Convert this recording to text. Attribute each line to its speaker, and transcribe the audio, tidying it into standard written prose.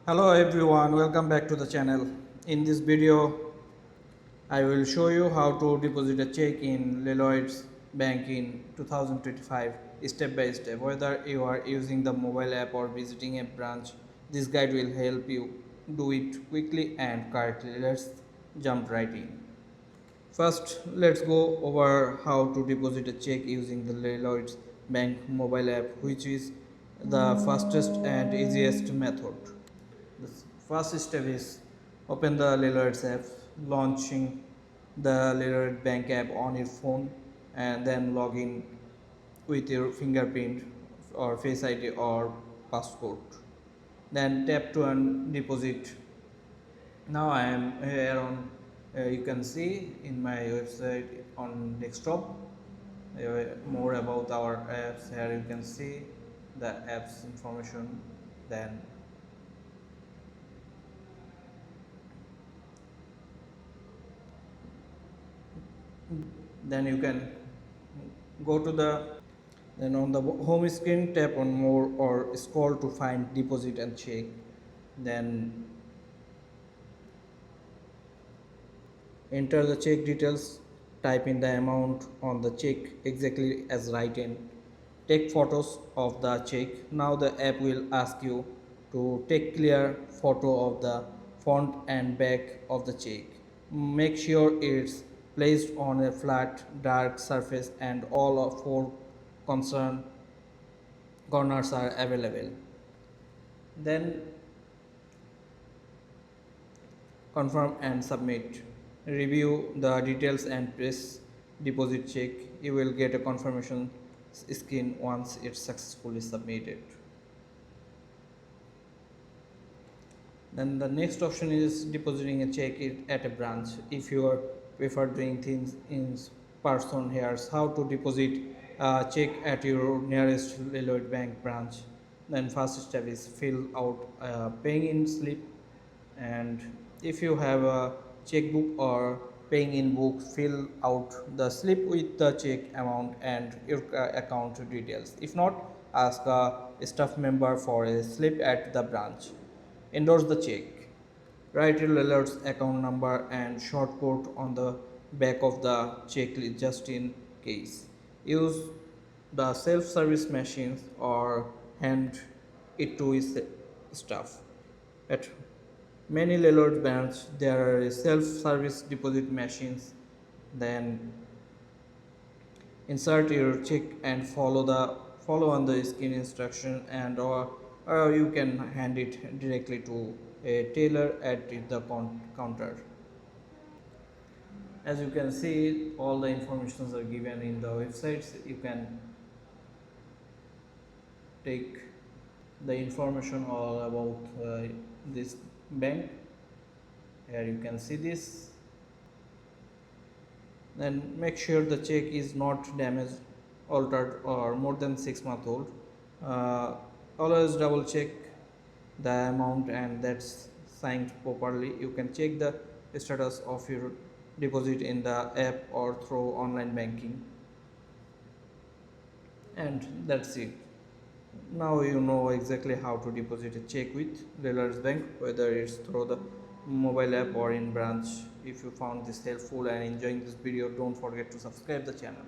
Speaker 1: Hello everyone, welcome back to the channel. In this video, I will show you how to deposit a check in Lloyds Bank in 2025 step by step. Whether you are using the mobile app or visiting a branch, this guide will help you do it quickly and correctly. Let's jump right in. First, let's go over how to deposit a check using the Lloyds Bank mobile app, which is the fastest and easiest method. The first step is open the Lloyds app, launching the Lloyds Bank app on your phone, and then log in with your fingerprint or Face ID or passport. Then tap to earn deposit. Now I am here on you can see in my website on desktop more about our apps. Here you can see the apps information. Then you can go to the then on the home screen tap on more or scroll to find deposit and check. Then enter the check details, type in the amount on the check exactly as written. Take photos of the check. Now the app will ask you to take clear photo of the front and back of the check. Make sure it's placed on a flat, dark surface and all of four concerned corners are available. Then confirm and submit. Review the details and press deposit check. You will get a confirmation screen once it's successfully submitted. Then the next option is depositing a check at a branch. If you are prefer doing things in person, here's how to deposit a check at your nearest Lloyds Bank branch. Then first step is fill out a paying in slip, and if you have a checkbook or paying in book, fill out the slip with the check amount and your account details. If not, ask a staff member for a slip at the branch. Endorse the check. Write your alerts account number and short code on the back of the check just in case. Use the self-service machines or hand it to his staff. At many Lloyds banks, there are self-service deposit machines. Then insert your check and follow on the screen instruction, and or you can hand it directly to a teller at the counter. As you can see, all the informations are given in the websites. You can take the information all about this bank. Here you can see this. Then make sure the check is not damaged, altered or more than 6 months old. Always double check the amount and that's signed properly. You can check the status of your deposit in the app or through online banking, and that's it. Now you know exactly how to deposit a check with Lloyds Bank, whether it's through the mobile app or in branch. If you found this helpful and enjoying this video, don't forget to subscribe the channel.